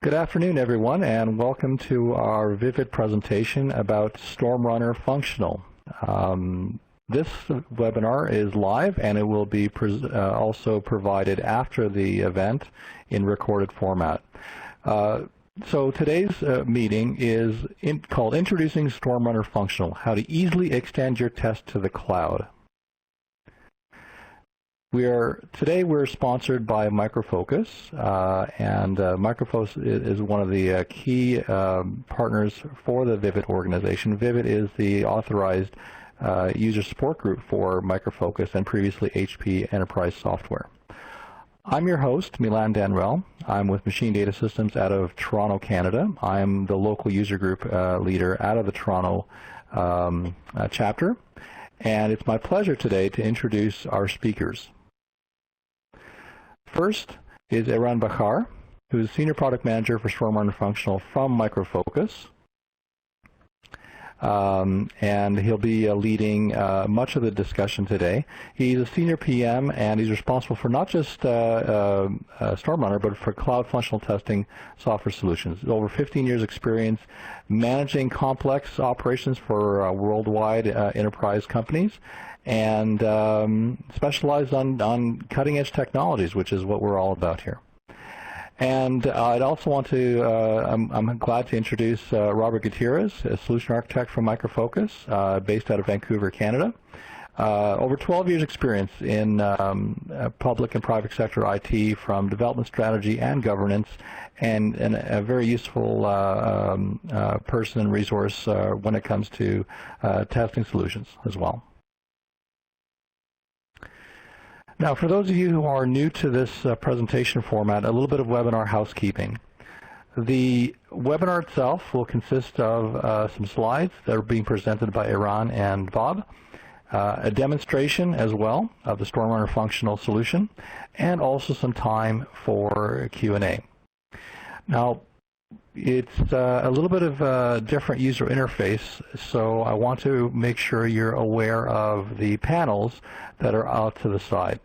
Good afternoon, everyone, and welcome to our Vivid presentation about StormRunner Functional. This webinar is live, and it will be also provided after the event in recorded format. So today's meeting is called Introducing StormRunner Functional, How to Easily Extend Your Test to the Cloud. Today we're sponsored by Micro Focus, and Micro Focus is one of the key partners for the Vivid organization. Vivid is the authorized user support group for Micro Focus and previously HP Enterprise Software. I'm your host, Milan Danrell. I'm with Machine Data Systems out of Toronto, Canada. I'm the local user group leader out of the Toronto chapter, and it's my pleasure today to introduce our speakers. First is Eran Bachar, who is Senior Product Manager for StormRunner Functional from Micro Focus. And he'll be leading much of the discussion today. He's a Senior PM, and he's responsible for not just StormRunner, but for cloud functional testing software solutions. Over 15 years experience managing complex operations for worldwide enterprise companies, and specialized on cutting-edge technologies, which is what we're all about here. And I'd also want to, I'm glad to introduce Robert Gutierrez, a solution architect from Micro Focus, based out of Vancouver, Canada. Over 12 years experience in public and private sector IT, from development strategy and governance, and a very useful person and resource when it comes to testing solutions as well. Now, for those of you who are new to this presentation format, a little bit of webinar housekeeping. The webinar itself will consist of some slides that are being presented by Eran and Bob, a demonstration as well of the StormRunner functional solution, and also some time for Q&A. Now, it's a little bit of a different user interface, so I want to make sure you're aware of the panels that are out to the side.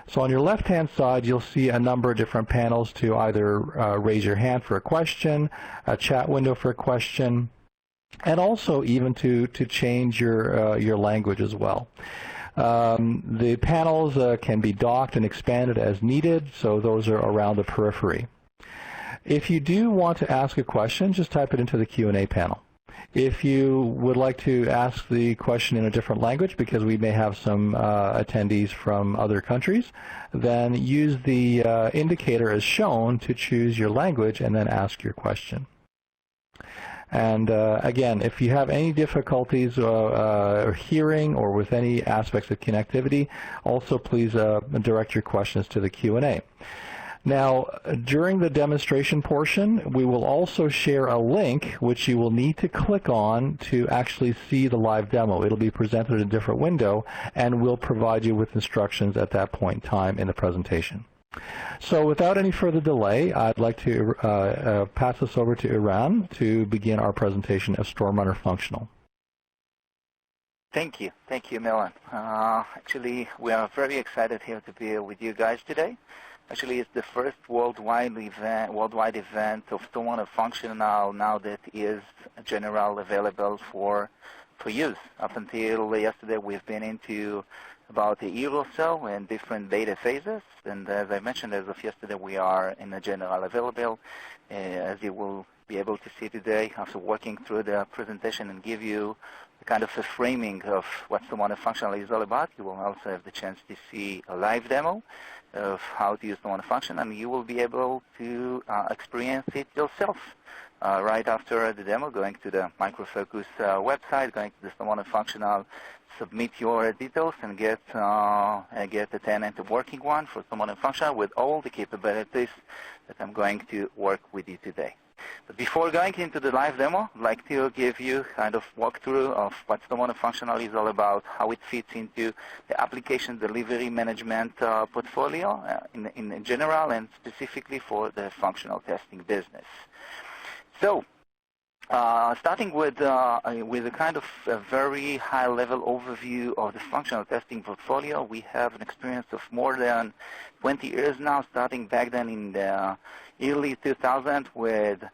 So on your left-hand side, you'll see a number of different panels to either raise your hand for a question, a chat window for a question, and also even to change your language as well. The panels can be docked and expanded as needed, so those are around the periphery. If you do want to ask a question, just type it into the Q&A panel. If you would like to ask the question in a different language, because we may have some attendees from other countries, then use the indicator as shown to choose your language and then ask your question. And again, if you have any difficulties hearing or with any aspects of connectivity, also please direct your questions to the Q&A. Now, during the demonstration portion, we will also share a link which you will need to click on to actually see the live demo. It'll be presented in a different window, and we'll provide you with instructions at that point in time in the presentation. So without any further delay, I'd like to pass this over to Eran to begin our presentation of StormRunner Functional. Thank you, Milan. Actually, we are very excited here to be with you guys today. Actually, it's the first worldwide event of StormRunner Functional now that is general available for use. Up until yesterday, we've been into about a year or so in different beta phases, and as I mentioned, as of yesterday, we are in a general available. As you will be able to see today, after working through the presentation and give you a kind of a framing of what StormRunner Functional is all about, you will also have the chance to see a live demo of how to use StormRunner Function, and you will be able to experience it yourself right after the demo, going to the Micro Focus website, going to the StormRunner Functional, submit your details, and get a tenant working one for StormRunner Functional with all the capabilities that I'm going to work with you today. But before going into the live demo, I'd like to give you kind of walkthrough of what StormRunner Functional is all about, how it fits into the application delivery management portfolio in general, and specifically for the functional testing business. So Starting with a kind of a very high-level overview of the functional testing portfolio, we have an experience of more than 20 years now, starting back then in the early 2000s with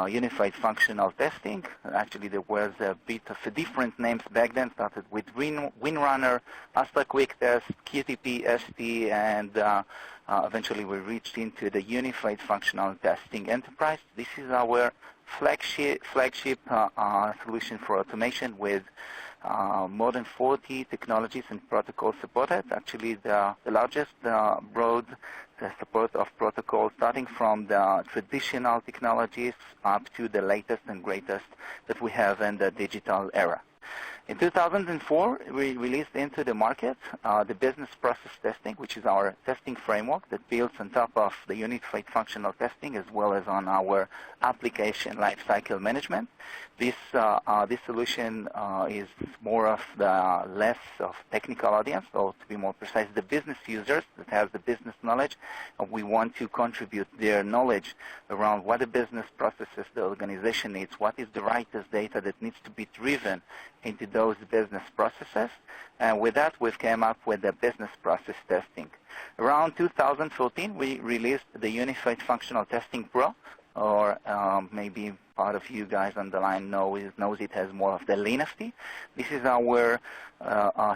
unified functional testing. Actually, there was a bit of a different names back then. Started with StormRunner, Astra Quick Test, QTP, ST, and eventually we reached into the unified functional testing enterprise. This is our flagship solution for automation with more than 40 technologies and protocols supported. Actually, the largest broad support of protocols, starting from the traditional technologies up to the latest and greatest that we have in the digital era. In 2004, we released into the market the business process testing, which is our testing framework that builds on top of the unified functional testing as well as on our application lifecycle management. This solution is more of the less of technical audience, or to be more precise, the business users that have the business knowledge. We want to contribute their knowledge around what the business processes the organization needs, what is the right data that needs to be driven into those business processes. And with that, we've come up with the business process testing. Around 2014, we released the Unified Functional Testing Pro, or maybe part of you guys on the line knows it as more of the LeanFT. This is our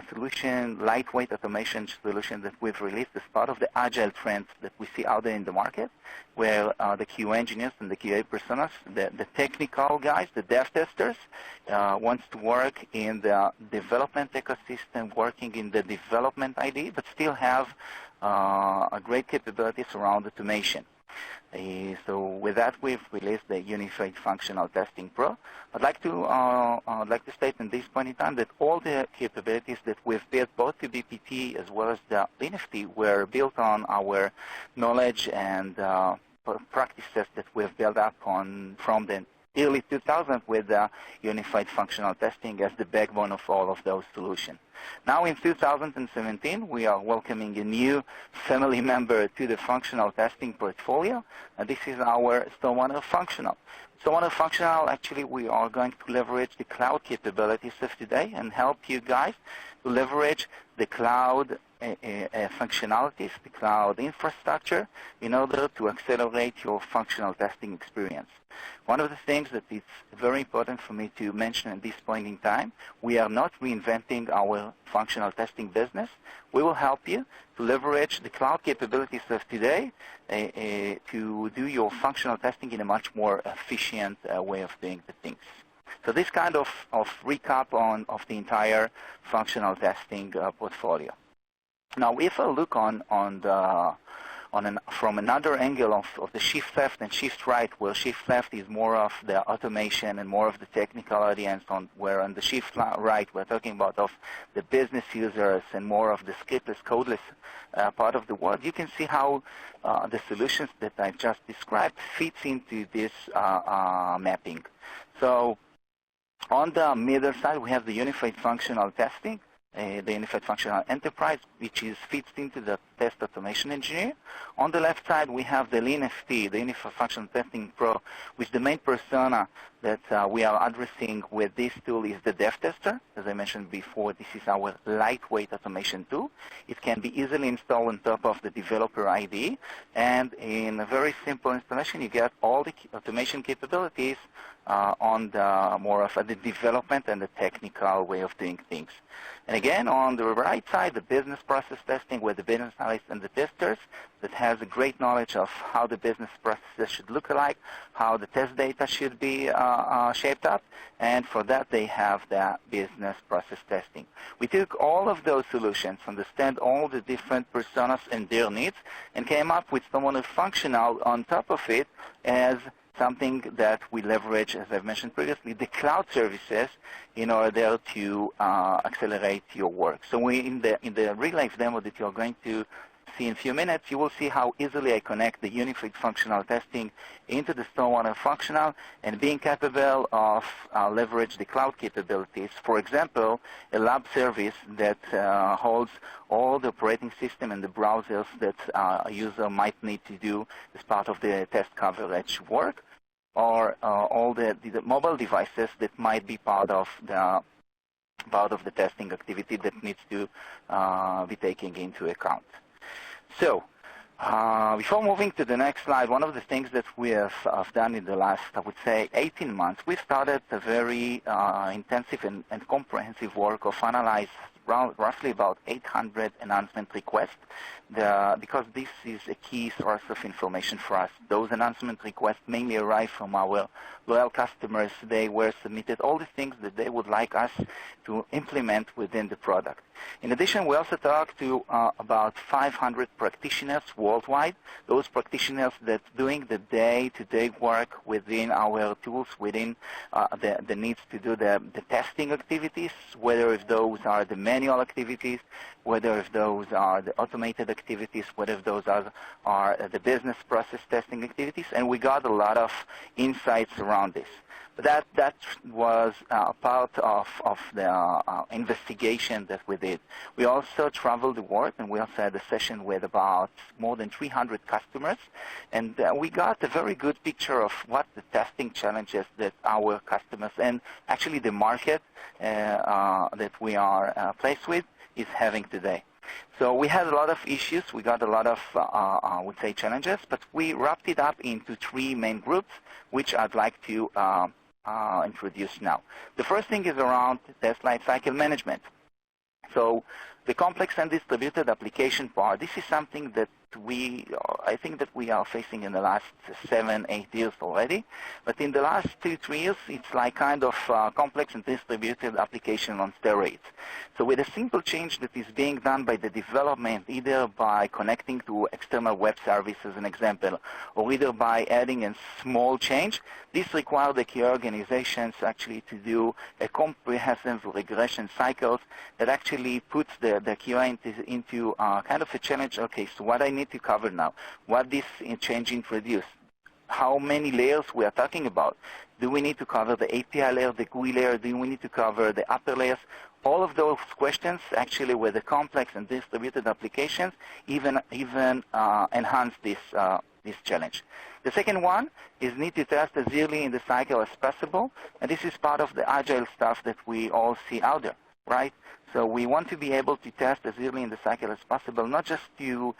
solution, lightweight automation solution that we've released as part of the agile trends that we see out there in the market, where the QA engineers and the QA personas, the technical guys, the dev testers, wants to work in the development ecosystem, working in the development ID, but still have a great capabilities around automation. So with that, we've released the Unified Functional Testing Pro. I'd like to state in this point in time that all the capabilities that we've built, both to BPT as well as the LeanFT, were built on our knowledge and practices that we've built up on from the early 2000s with unified functional testing as the backbone of all of those solutions. Now in 2017, we are welcoming a new family member to the functional testing portfolio, and this is our StormRunner Functional. StormRunner Functional, actually, we are going to leverage the cloud capabilities of today and help you guys to leverage the cloud functionalities, the cloud infrastructure, in order to accelerate your functional testing experience. One of the things that is very important for me to mention at this point in time, we are not reinventing our functional testing business. We will help you to leverage the cloud capabilities of today to do your functional testing in a much more efficient way of doing the things. So this kind of recap of the entire functional testing portfolio. Now, if I look from another angle of the shift left and shift right, where shift left is more of the automation and more of the technical audience, where on the shift right we're talking about of the business users and more of the scriptless, codeless part of the world, you can see how the solutions that I've just described fits into this mapping. So on the middle side, we have the unified functional testing, the Unified Functional Enterprise, which fits into the Test Automation Engineer. On the left side, we have the LeanFT, the Unified Functional Testing Pro, which the main persona that we are addressing with this tool is the dev tester. As I mentioned before, this is our lightweight automation tool. It can be easily installed on top of the developer IDE, and in a very simple installation, you get all the automation capabilities on the more of the development and the technical way of doing things. And again, on the right side, the business process testing with the business analysts and the testers that has a great knowledge of how the business processes should look like, how the test data should be shaped up, and for that they have the business process testing. We took all of those solutions, understand all the different personas and their needs, and came up with StormRunner Functional on top of it as something that we leverage, as I've mentioned previously, the cloud services in order to accelerate your work. So in the real-life demo that you're going to see in a few minutes, you will see how easily I connect the unified functional testing into the StormRunner Functional and being capable of leverage the cloud capabilities. For example, a lab service that holds all the operating system and the browsers that a user might need to do as part of the test coverage work, or all the mobile devices that might be part of the testing activity that needs to be taken into account. So, before moving to the next slide, one of the things that we have done in the last, I would say, 18 months, we started a very intensive and comprehensive work of analyze roughly about 800 enhancement requests, because this is a key source of information for us. Those enhancement requests mainly arrive from our loyal customers. They were submitted all the things that they would like us to implement within the product. In addition, we also talked to about 500 practitioners worldwide, those practitioners that doing the day-to-day work within our tools, within the needs to do the testing activities, whether if those are the manual activities, whether if those are the automated activities, whether if those are the business process testing activities, and we got a lot of insights around this. But that was part of the investigation that we did. We also traveled the world, and we also had a session with about more than 300 customers, and we got a very good picture of what the testing challenges that our customers and actually the market that we are placed with is having today. So we had a lot of issues. We got a lot of, I would say, challenges, but we wrapped it up into 3 main groups, which I'd like to introduce now. The first thing is around test lifecycle management. So the complex and distributed application part, this is something that I think that we are facing in the last 7-8 years already. But in the last 2-3 years, it's like kind of complex and distributed application on steroids. So with a simple change that is being done by the development, either by connecting to external web services, as an example, or either by adding a small change, this requires the key organizations actually to do a comprehensive regression cycles that actually puts the QA into kind of a challenge. Okay, so what I need to cover now, what this change introduced, how many layers we are talking about. Do we need to cover the API layer, the GUI layer? Do we need to cover the upper layers? All of those questions actually with the complex and distributed applications even enhance this challenge. The second one is need to test as early in the cycle as possible, and this is part of the agile stuff that we all see out there, right? So we want to be able to test as early in the cycle as possible, not just to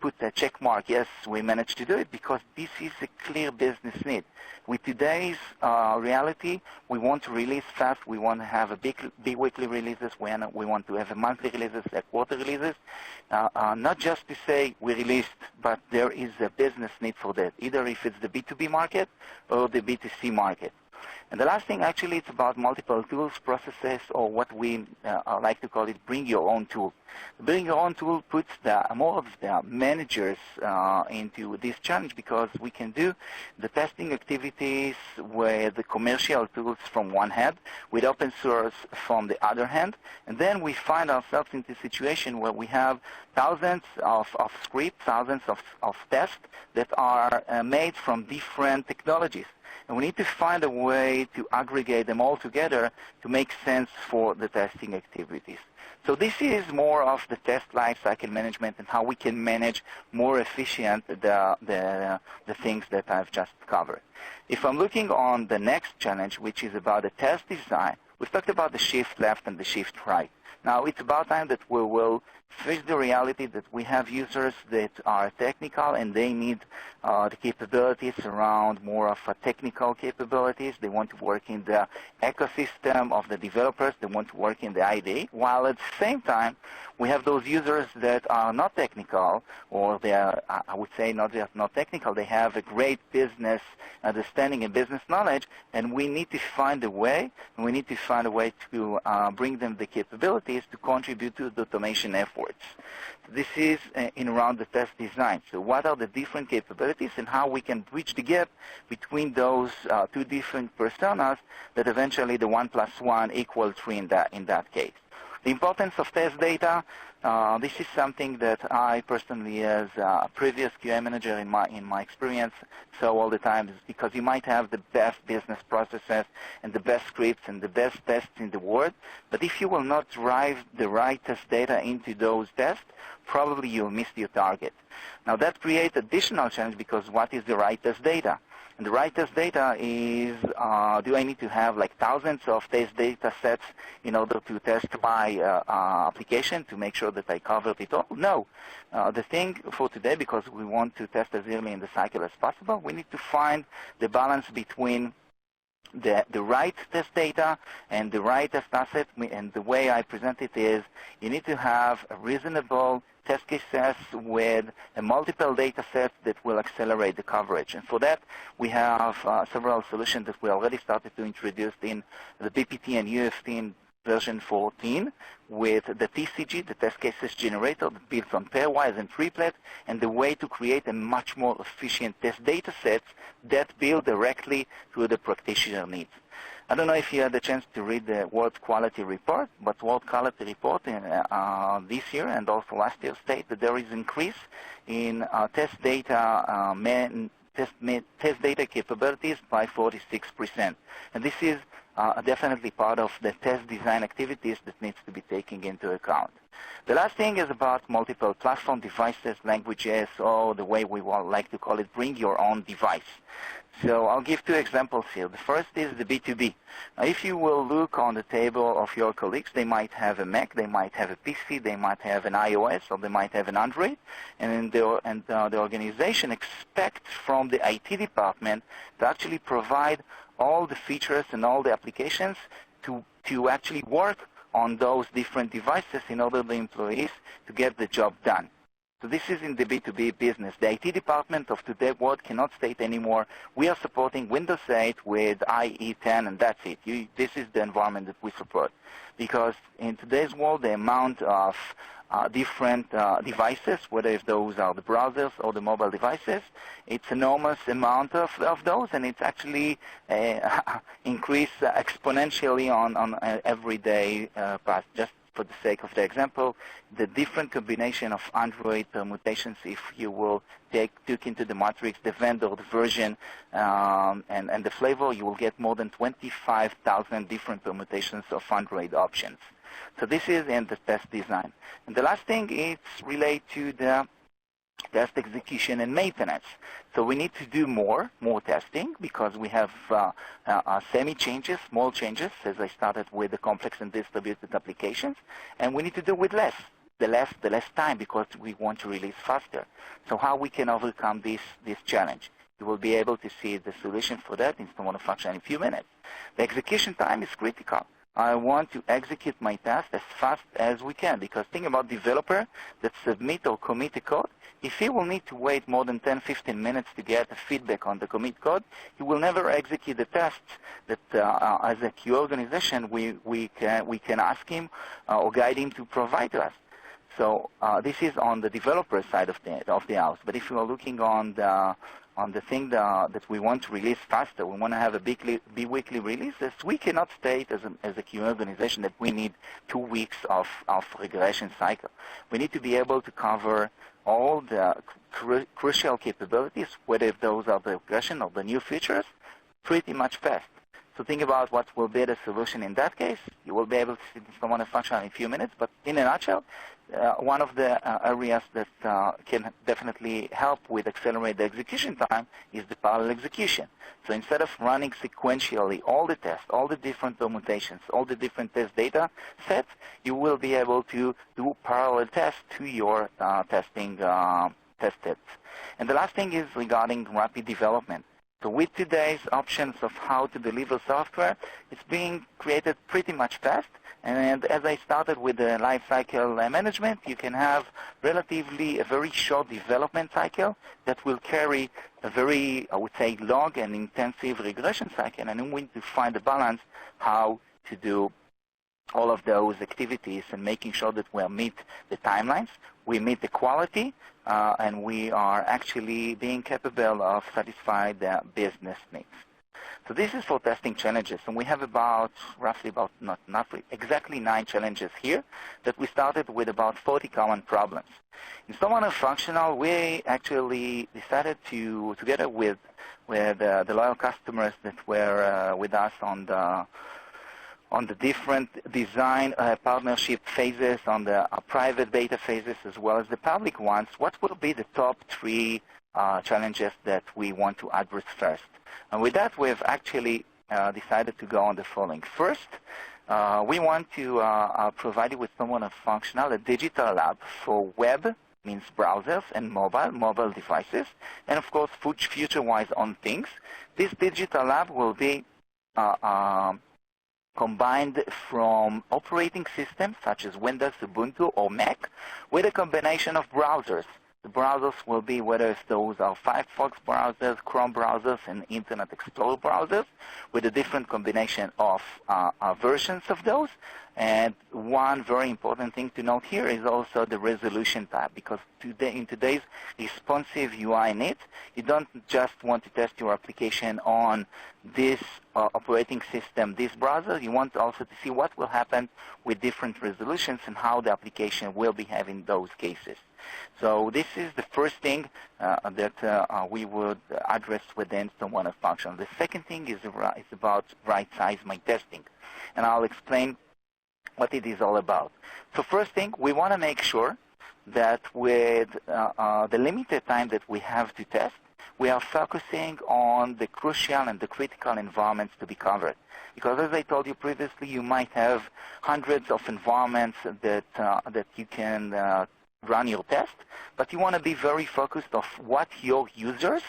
put a check mark, yes, we managed to do it, because this is a clear business need. With today's reality, we want to release fast. We want to have a big weekly releases. We want to have a monthly releases, a quarter releases, not just to say we released, but there is a business need for that, either if it's the B2B market or the B2C market. And the last thing, actually, it's about multiple tools, processes, or what we like to call it, bring your own tool. Bring your own tool puts more of the managers into this challenge, because we can do the testing activities with the commercial tools from one hand, with open source from the other hand, and then we find ourselves in the situation where we have thousands of scripts, thousands of tests that are made from different technologies. And we need to find a way to aggregate them all together to make sense for the testing activities. So this is more of the test lifecycle management and how we can manage more efficient the things that I've just covered. If I'm looking on the next challenge, which is about the test design, we've talked about the shift left and the shift right. Now it's about time that we will face the reality that we have users that are technical and they need the capabilities around more of a technical capabilities. They want to work in the ecosystem of the developers. They want to work in the IDE, while at the same time we have those users that are not technical, or they are, I would say, not technical. They have a great business understanding and business knowledge, and we need to find a way, to bring them the capabilities to contribute to the automation efforts. This is in around the test design. So what are the different capabilities and how we can bridge the gap between those two different personas that eventually the 1 + 1 = 3 in that case. The importance of test data, this is something that I personally, as a previous QA manager in my experience, saw all the time, is because you might have the best business processes and the best scripts and the best tests in the world, but if you will not drive the right test data into those tests, probably you'll miss your target. Now that creates additional challenge because what is the right test data? And the right test data is, do I need to have like thousands of test data sets in order to test my application to make sure that I covered it all? No. The thing for today, because we want to test as early in the cycle as possible, we need to find the balance between the right test data and the right test asset. And the way I present it is you need to have a reasonable test cases with a multiple data sets that will accelerate the coverage. And for that, we have several solutions that we already started to introduce in the BPT and UFT in version 14 with the TCG, the test cases generator that builds on pairwise and triplet, and the way to create a much more efficient test data sets that build directly to the practitioner needs. I don't know if you had the chance to read the World Quality Report, but World Quality Report in, this year and also last year state that there is increase in test data test data capabilities by 46%. And this is definitely part of the test design activities that needs to be taken into account. The last thing is about multiple platform devices, languages, or the way we like to call it, bring your own device. So I'll give two examples here. The first is the B2B. Now, if you will look on the table of your colleagues, they might have a Mac, they might have a PC, they might have an iOS, or they might have an Android, and the organization expects from the IT department to actually provide all the features and all the applications to actually work on those different devices in order for the employees to get the job done. So this is in the B2B business. The IT department of today's world cannot state anymore, we are supporting Windows 8 with IE 10 and that's it. This is the environment that we support. Because in today's world, the amount of different devices, whether if those are the browsers or the mobile devices, it's enormous amount of those, and it's actually increase exponentially on everyday path. Just for the sake of the example, the different combination of Android permutations, if you will take into the matrix the vendor, the version, and the flavor, you will get more than 25,000 different permutations of Android options. So this is in the test design. And the last thing is related to the test execution and maintenance. So we need to do more testing because we have semi-changes, small changes, as I started with the complex and distributed applications, and we need to do with less, the less time because we want to release faster. So how we can overcome this challenge? You will be able to see the solution for that in StormRunner function in a few minutes. The execution time is critical. I want to execute my task as fast as we can because think about developer that submit or commit a code. If he will need to wait more than 10-15 minutes to get a feedback on the commit code, he will never execute the tests that as a QA organization we can ask him or guide him to provide to us. So this is on the developer side of the house. But if you are looking on the thing that we want to release faster, we want to have a bi-weekly releases, we cannot state as a QA organization that we need 2 weeks of regression cycle. We need to be able to cover all the crucial capabilities, whether those are the regression or the new features, pretty much fast. So think about what will be the solution in that case. You will be able to see the StormRunner function in a few minutes, but in a nutshell, one of the areas that can definitely help with accelerate the execution time is the parallel execution. So instead of running sequentially all the tests, all the different permutations, all the different test data sets, you will be able to do parallel tests to your testing test sets. And the last thing is regarding rapid development. So with today's options of how to deliver software, it's being created pretty much fast. And as I started with the life cycle management, you can have relatively a very short development cycle that will carry a very, I would say, long and intensive regression cycle. And we need to find a balance how to do all of those activities and making sure that we meet the timelines, we meet the quality, and we are actually being capable of satisfying the business needs. So this is for testing challenges, and we have roughly not exactly 9 challenges here that we started with about 40 common problems. In StormRunner Functional, we actually decided to, together with the loyal customers that were with us on on the different design partnership phases, on the private beta phases, as well as the public ones, what will be the top 3 challenges that we want to address first. And with that, we've actually decided to go on the following. First, we want to provide you with StormRunner functional, a digital lab for web, means browsers, and mobile devices, and of course, future-wise on things. This digital lab will be combined from operating systems such as Windows, Ubuntu, or Mac, with a combination of browsers. The browsers will be whether if those are Firefox browsers, Chrome browsers, and Internet Explorer browsers, with a different combination of versions of those. And one very important thing to note here is also the resolution tab, because in today's responsive UI needs, you don't just want to test your application on this operating system, this browser. You want also to see what will happen with different resolutions and how the application will behave in those cases. So this is the first thing that we would address within StormRunner function. The second thing is about right-size my testing, and I'll explain what it is all about. So first thing, we want to make sure that with the limited time that we have to test, we are focusing on the crucial and the critical environments to be covered. Because as I told you previously, you might have hundreds of environments that you can run your test, but you want to be very focused on what your users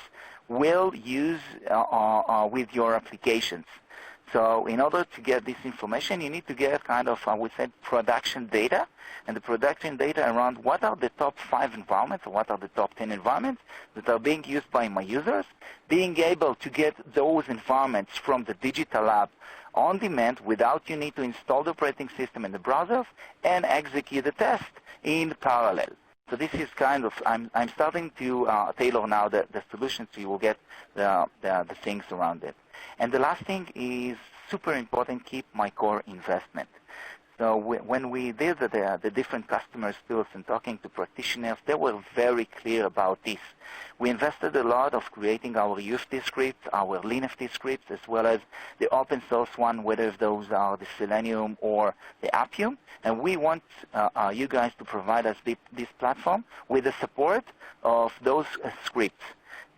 will use with your applications. So in order to get this information, you need to get kind of, I would say, production data, and the production data around what are the top 5 environments or what are the top 10 environments that are being used by my users, being able to get those environments from the digital lab on demand without you need to install the operating system in the browsers and execute the test in parallel. So this is kind of, I'm starting to tailor now the solution so you will get the things around it. And the last thing is super important, keep my core investment. So when we did the different customers tools and talking to practitioners, they were very clear about this. We invested a lot of creating our UFT scripts, our LeanFT scripts, as well as the open source one, whether those are the Selenium or the Appium. And we want you guys to provide us this platform with the support of those scripts.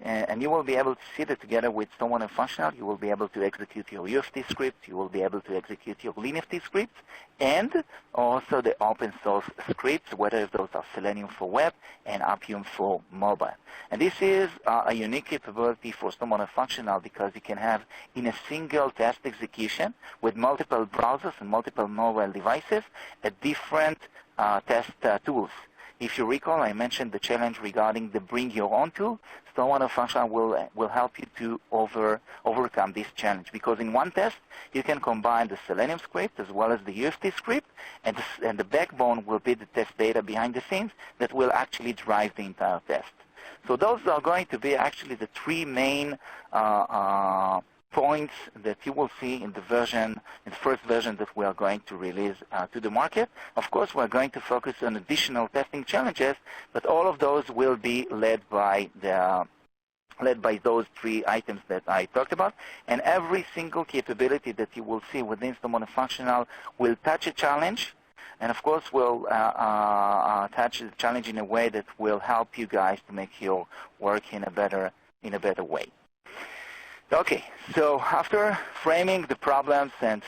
And you will be able to see that together with StormRunner Functional, you will be able to execute your UFT scripts, you will be able to execute your LeanFT scripts, and also the open source scripts, whether those are Selenium for web and Appium for mobile. And this is a unique capability for StormRunner Functional because you can have in a single test execution with multiple browsers and multiple mobile devices a different test tools. If you recall, I mentioned the challenge regarding the bring your own tool. StormRunner Functional will help you to overcome this challenge, because in one test you can combine the Selenium script as well as the UFT script, and the backbone will be the test data behind the scenes that will actually drive the entire test. So those are going to be actually the 3 main points that you will see in the first version that we are going to release to the market. Of course, we're going to focus on additional testing challenges, but all of those will be led by those 3 items that I talked about. And every single capability that you will see within StormRunner Functional will touch a challenge, and of course will touch the challenge in a way that will help you guys to make your work in a better way. Okay, so after framing the problems and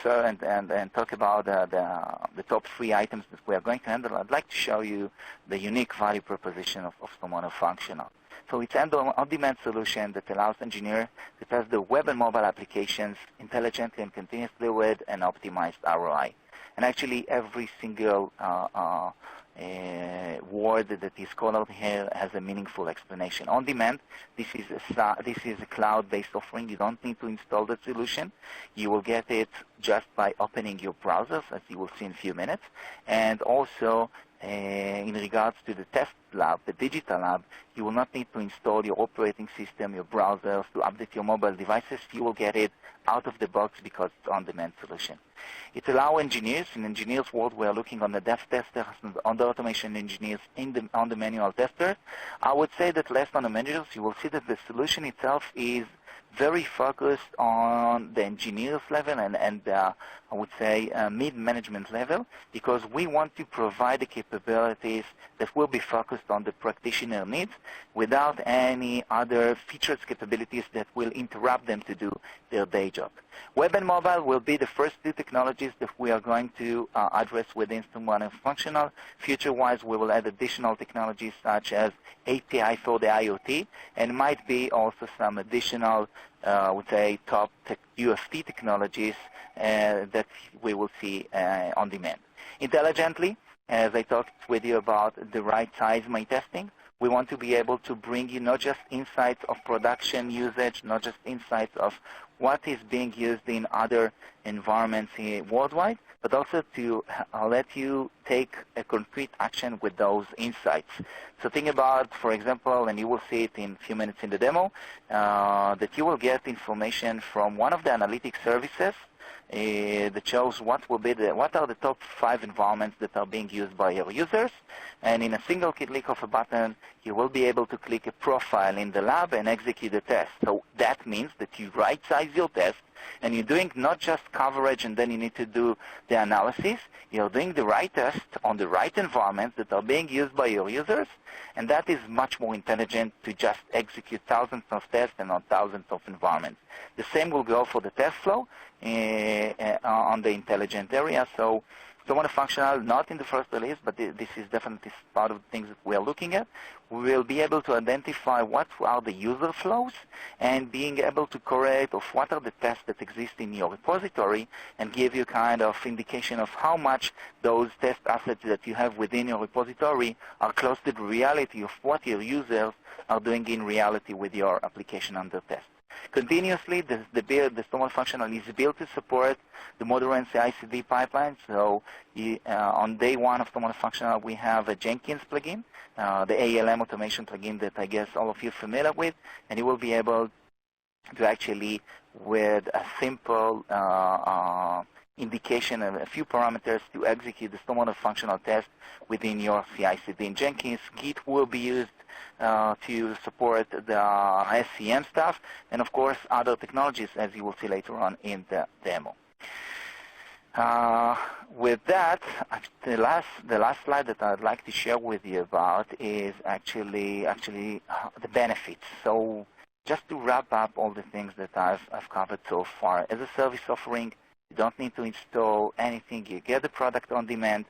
talk about the top 3 items that we are going to handle, I'd like to show you the unique value proposition of StormRunner Functional. So it's an on-demand solution that allows engineers to test the web and mobile applications intelligently and continuously with an optimized ROI. And actually, every single word that is called out here has a meaningful explanation. On demand, this is a cloud-based offering. You don't need to install the solution. You will get it just by opening your browsers, as you will see in a few minutes. And also, in regards to the test lab, the digital lab, you will not need to install your operating system, your browsers, to update your mobile devices. You will get it out of the box because it's on-demand solution. It allows engineers, in engineers' world, we are looking on the dev testers, on the automation engineers, on the manual testers. I would say that less on the managers. You will see that the solution itself is very focused on the engineers level and I would say mid-management level, because we want to provide the capabilities that will be focused on the practitioner needs without any other features capabilities that will interrupt them to do their day job. Web and mobile will be the first two technologies that we are going to address within StormRunner Functional. Future-wise, we will add additional technologies such as API for the IoT, and might be also some additional, I would say, top UFT technologies that we will see on demand. Intelligently, as I talked with you about the right size my testing, we want to be able to bring you not just insights of production usage, not just insights of what is being used in other environments worldwide, but also to let you take a concrete action with those insights. So think about, for example, and you will see it in a few minutes in the demo, that you will get information from one of the analytics services that shows what are the top 5 environments that are being used by your users, and in a single click of a button you will be able to click a profile in the lab and execute the test. So that means that you right size your test, and you're doing not just coverage and then you need to do the analysis. You're doing the right test on the right environments that are being used by your users, and that is much more intelligent to just execute thousands of tests and on thousands of environments. The same will go for the test flow on the intelligent area. So StormRunner Functional, not in the first release, but this is definitely part of the things that we are looking at. We will be able to identify what are the user flows and being able to correlate of what are the tests that exist in your repository and give you kind of indication of how much those test assets that you have within your repository are close to the reality of what your users are doing in reality with your application under test. Continuously, the StormRunner Functional is built to support the modern CI/CD pipeline. So on day one of StormRunner Functional, we have a Jenkins plugin, the ALM automation plugin that I guess all of you are familiar with, and you will be able to actually, with a simple indication and a few parameters, to execute the StormRunner Functional test within your CI/CD in Jenkins. Git will be used to support the SCM stuff, and of course other technologies, as you will see later on in the demo. With that, the last slide that I'd like to share with you about is actually the benefits. So just to wrap up all the things that I've covered so far, as a service offering, you don't need to install anything. You get the product on demand.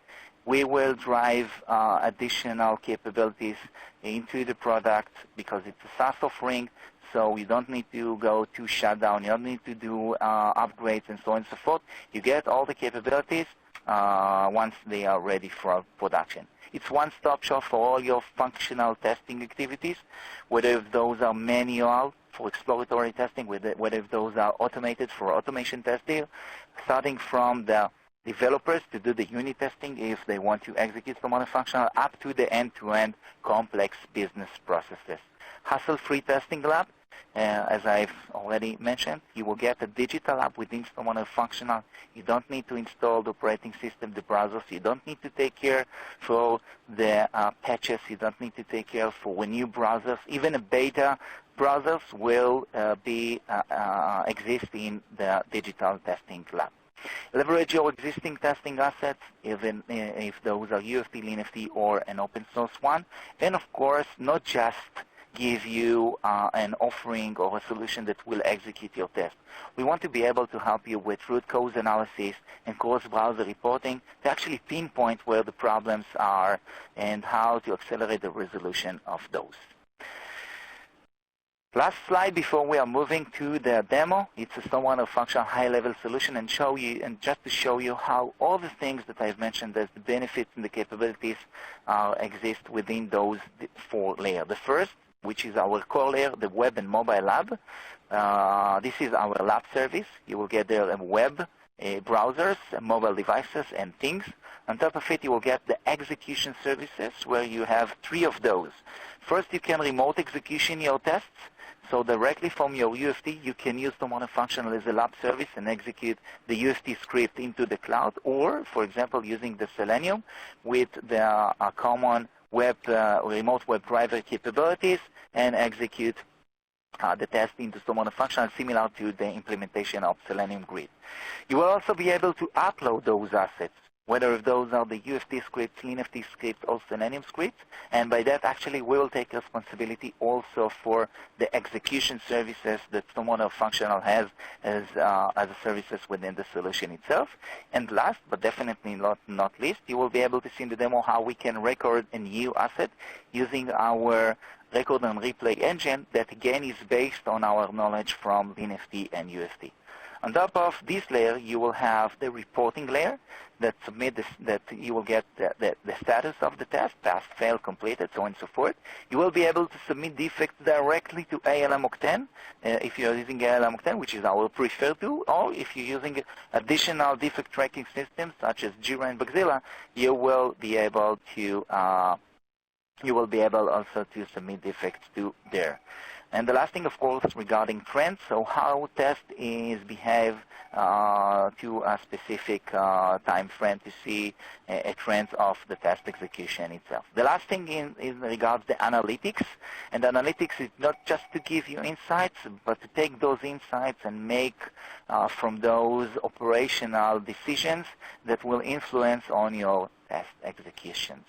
We will drive additional capabilities into the product because it's a SaaS offering, so you don't need to go to shutdown. You don't need to do upgrades and so on and so forth. You get all the capabilities once they are ready for production. It's one-stop shop for all your functional testing activities, whether if those are manual for exploratory testing, whether if those are automated for automation testing, starting from the developers to do the unit testing if they want to execute StormRunner Functional, up to the end-to-end complex business processes. Hassle-free testing lab, as I've already mentioned, you will get a digital app within StormRunner Functional. You don't need to install the operating system, the browsers. You don't need to take care for the patches. You don't need to take care for new browsers. Even a beta browsers will exist in the digital testing lab. Leverage your existing testing assets, even if those are UFT, LeanFT, or an open source one. And of course, not just give you an offering or a solution that will execute your test. We want to be able to help you with root cause analysis and cross-browser reporting to actually pinpoint where the problems are and how to accelerate the resolution of those. Last slide before we are moving to the demo. It's a StormRunner Functional high-level solution, and just to show you how all the things that I've mentioned as the benefits and the capabilities exist within those 4 layers. The first, which is our core layer, the web and mobile lab. This is our lab service. You will get there web, browsers, mobile devices, and things. On top of it, you will get the execution services, where you have 3 of those. First, you can remote execution your tests. So directly from your UFT, you can use StormRunner Functional as a lab service and execute the UFT script into the cloud, or, for example, using the Selenium with the common web remote web driver capabilities and execute the test into StormRunner functional, similar to the implementation of Selenium Grid. You will also be able to upload those assets, whether if those are the UFT scripts, LeanFT scripts, or Selenium scripts, and by that actually we will take responsibility also for the execution services that StormRunner functional has as a services within the solution itself. And last, but definitely not least, you will be able to see in the demo how we can record a new asset using our record and replay engine that again is based on our knowledge from LeanFT and UFT. On top of this layer, you will have the reporting layer that that you will get the status of the test, pass, fail, completed, so on and so forth. You will be able to submit defects directly to ALM Octane if you are using ALM Octane, which is our preferred tool, or if you're using additional defect tracking systems such as Jira and Bugzilla, you will be able also to submit defects to there. And the last thing, of course, regarding trends, so how test is behave to a specific time frame to see a trend of the test execution itself. The last thing in regards the analytics, and analytics is not just to give you insights, but to take those insights and make from those operational decisions that will influence on your test executions.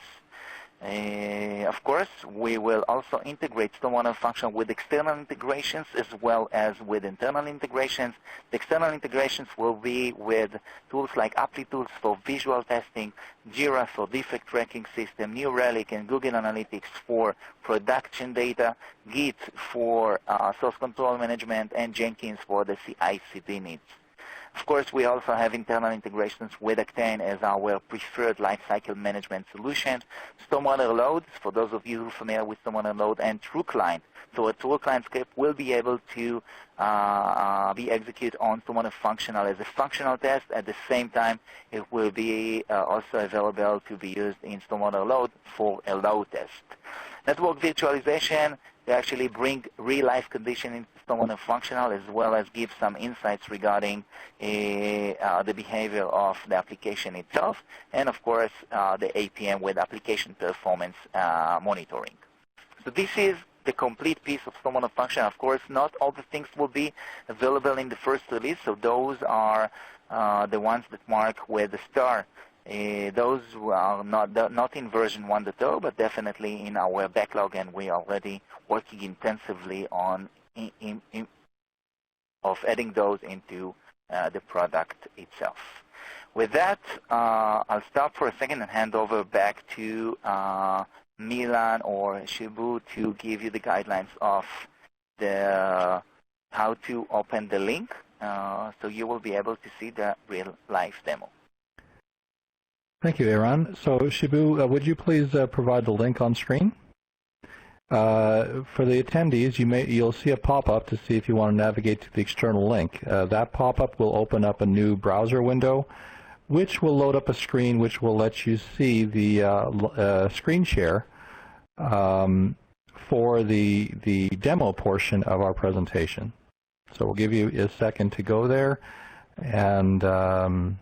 Of course, we will also integrate StormRunner function with external integrations as well as with internal integrations. The external integrations will be with tools like ApplyTools for visual testing, Jira for defect tracking system, New Relic and Google Analytics for production data, Git for source control management, and Jenkins for the CI/CD needs. Of course, we also have internal integrations with Octane as our preferred lifecycle management solution. StormRunner Load, for those of you who are familiar with StormRunner Load, and TrueClient. So a TrueClient script will be able to be executed on StormRunner functional as a functional test. At the same time, it will be also available to be used in StormRunner Load for a load test. Network virtualization, they actually bring real-life condition into StormRunner functional as well as give some insights regarding the behavior of the application itself, and of course the APM with application performance monitoring. So this is the complete piece of StormRunner function. Of course, not all the things will be available in the first release, so those are the ones that mark with the star. Those are not in version 1.0, but definitely in our backlog, and we are already working intensively on of adding those into the product itself. With that, I'll stop for a second and hand over back to Milan or Shibu to give you the guidelines of how to open the link, so you will be able to see the real-life demo. Thank you, Eran. So Shibu, would you please provide the link on screen? For the attendees, you'll see a pop-up to see if you want to navigate to the external link. That pop-up will open up a new browser window, which will load up a screen which will let you see the screen share for the demo portion of our presentation. So we'll give you a second to go there, and Eran,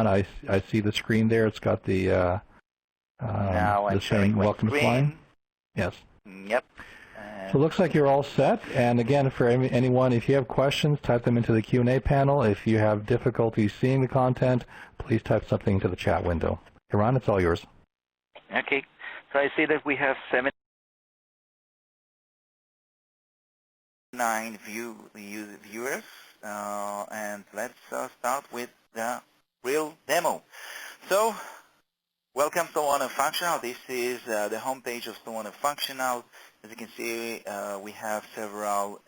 I see the screen there. It's got the same welcome slide. Yes. Yep. So it looks like you're all set. And again, for anyone, if you have questions, type them into the Q&A panel. If you have difficulty seeing the content, please type something into the chat window. Eran, it's all yours. Okay. So I see that we have 79 viewers, and let's start with the real demo. So, welcome to StormRunner Functional. This is the homepage of StormRunner Functional. As you can see, we have several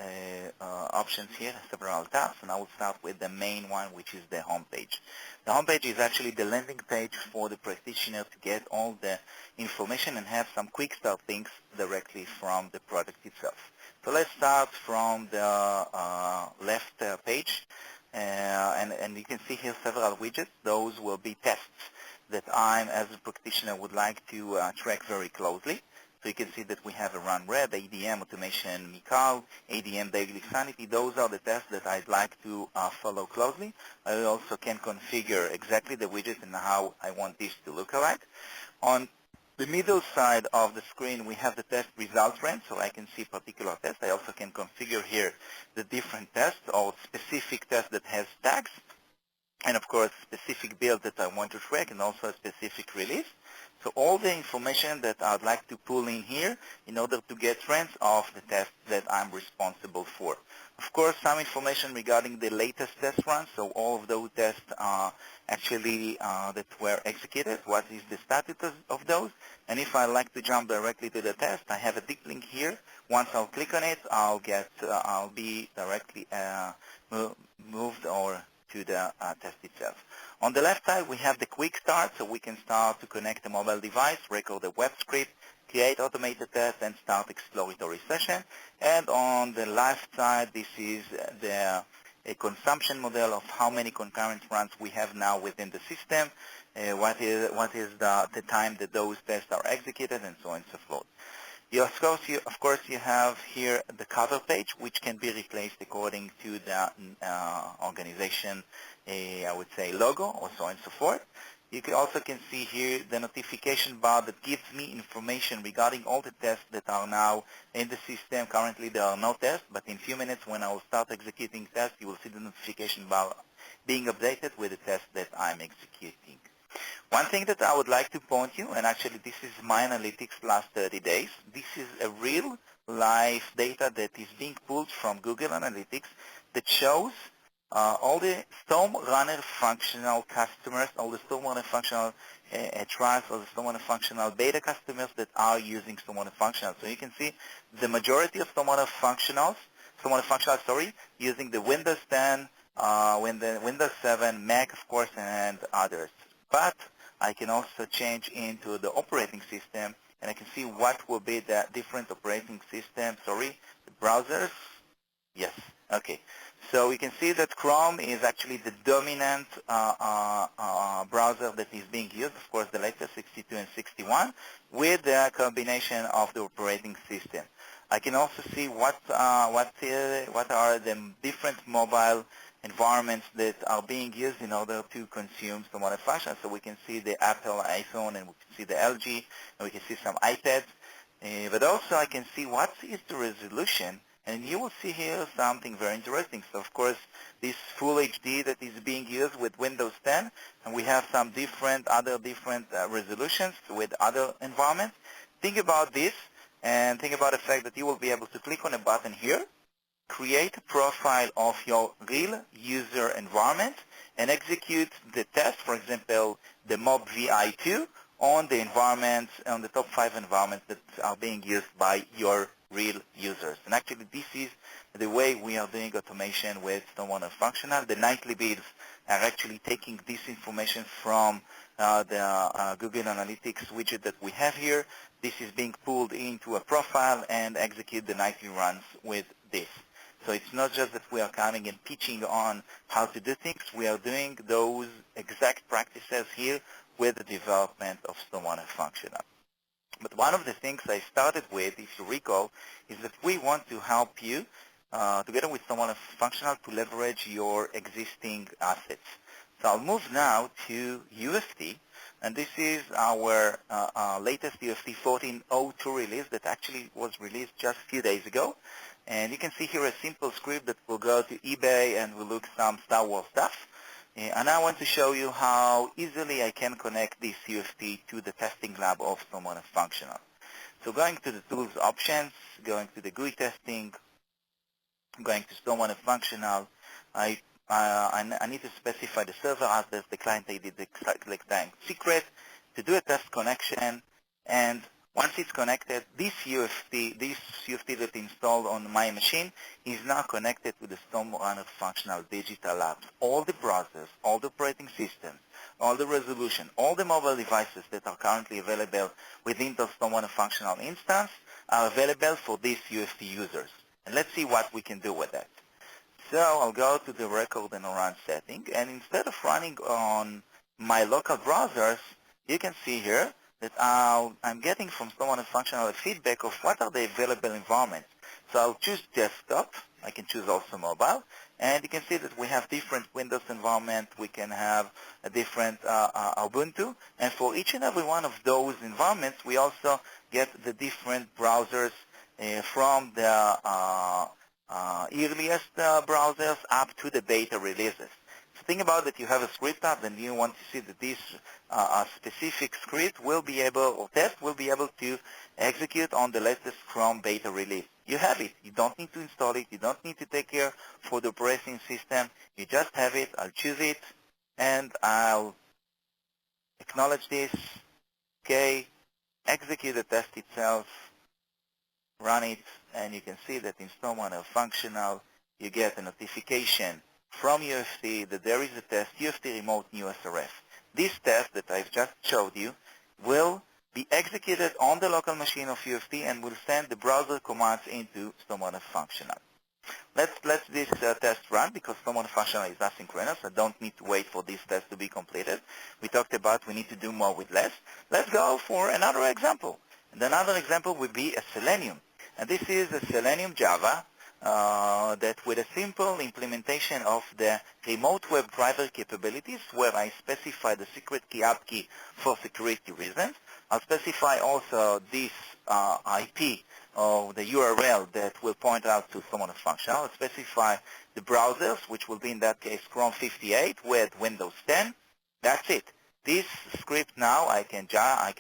options here, several tabs, and I will start with the main one, which is the homepage. The homepage is actually the landing page for the practitioner to get all the information and have some quick start links directly from the product itself. So let's start from the left page. And you can see here several widgets. Those will be tests that I, as a practitioner, would like to track very closely. So you can see that we have a run red, ADM automation Mikal, ADM daily sanity. Those are the tests that I'd like to follow closely. I also can configure exactly the widget and how I want this to look like. On The middle side of the screen, we have the test results range, so I can see particular tests. I also can configure here the different tests or specific tests that has tags, and of course specific build that I want to track, and also a specific release. So all the information that I'd like to pull in here in order to get trends of the tests that I'm responsible for. Of course, some information regarding the latest test runs, so all of those tests actually that were executed, what is the status of those, and if I like to jump directly to the test, I have a deep link here. Once I'll click on it, I'll be directly moved or to the test itself. On the left side, we have the quick start, so we can start to connect a mobile device, record a web script, create automated tests, and start exploratory session. And on the left side, this is a consumption model of how many concurrent runs we have now within the system, what is the time that those tests are executed, and so on and so forth. Of course, you have here the cover page, which can be replaced according to the organization, I would say, logo, or so on and so forth. You also can see here the notification bar that gives me information regarding all the tests that are now in the system. Currently, there are no tests, but in a few minutes when I will start executing tests, you will see the notification bar being updated with the test that I'm executing. One thing that I would like to point you, and actually this is my analytics last 30 days, this is a real live data that is being pulled from Google Analytics that shows all the StormRunner functional customers, all the StormRunner functional trials, all the StormRunner functional beta customers that are using StormRunner functional. So you can see the majority of StormRunner functional, using the Windows 10, Windows 7, Mac, of course, and others. But I can also change into the operating system, and I can see what will be the different operating system. Sorry, the browsers. Yes. Okay. So we can see that Chrome is actually the dominant browser that is being used. Of course, the latest 62 and 61 with the combination of the operating system. I can also see what are the different mobile environments that are being used in order to consume StormRunner function. So we can see the Apple iPhone, and we can see the LG, and we can see some iPads. But also I can see what is the resolution, and you will see here something very interesting. So of course, this Full HD that is being used with Windows 10, and we have some other different resolutions with other environments. Think about this, and think about the fact that you will be able to click on a button here, create a profile of your real user environment, and execute the test, for example, the mob VI2 on the environments, on the top 5 environments that are being used by your real users. And actually, this is the way we are doing automation with StormRunner Functional. The nightly builds are actually taking this information from the Google Analytics widget that we have here. This is being pulled into a profile and execute the nightly runs with this. So it's not just that we are coming and pitching on how to do things. We are doing those exact practices here with the development of StormRunner Functional. But one of the things I started with, if you recall, is that we want to help you, together with StormRunner Functional, to leverage your existing assets. So I'll move now to UFT, and this is our latest UFT 14.02 release that actually was released just a few days ago. And you can see here a simple script that will go to eBay and will look some Star Wars stuff. And I want to show you how easily I can connect this UFT to the testing lab of StormRunner Functional. So going to the Tools options, going to the GUI testing, going to StormRunner Functional, I need to specify the server address, the client ID, the client secret, to do a test connection, and once it's connected, this UFT that installed on my machine is now connected to the StormRunner Functional Digital Labs. All the browsers, all the operating systems, all the resolution, all the mobile devices that are currently available within the StormRunner Functional instance are available for these UFT users. And let's see what we can do with that. So I'll go to the record and run setting, and instead of running on my local browsers, you can see here that I'm getting from StormRunner Functional feedback of what are the available environments. So I'll choose desktop. I can choose also mobile. And you can see that we have different Windows environment. We can have a different Ubuntu. And for each and every one of those environments, we also get the different browsers from the earliest browsers up to the beta releases. So think about that you have a script app and you want to see that this specific script will be able, or test will be able to execute on the latest Chrome beta release. You have it. You don't need to install it. You don't need to take care for the operating system. You just have it. I'll choose it and I'll acknowledge this. Okay. Execute the test itself. Run it, and you can see that in StormRunner Functional, you get a notification from UFT that there is a test, UFT Remote New SRF. This test that I've just showed you will be executed on the local machine of UFT and will send the browser commands into StormRunner Functional. Let's let this test run because StormRunner Functional is asynchronous. I don't need to wait for this test to be completed. We talked about we need to do more with less. Let's go for another example. And another example would be a Selenium. And this is a Selenium Java that with a simple implementation of the remote web driver capabilities where I specify the secret key app key for security reasons. I'll specify also this IP or the URL that will point out to StormRunner Functional. I'll specify the browsers, which will be in that case Chrome 58 with Windows 10. That's it. This script now I can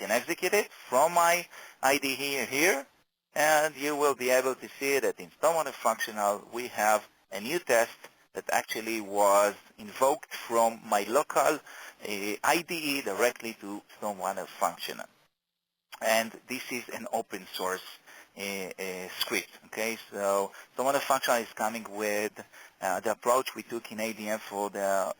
execute it from my IDE here, and you will be able to see that in StormRunner Functional we have a new test that actually was invoked from my local IDE directly to StormRunner Functional. And this is an open source script. Okay, so StormRunner Functional is coming with the approach we took in ADM for the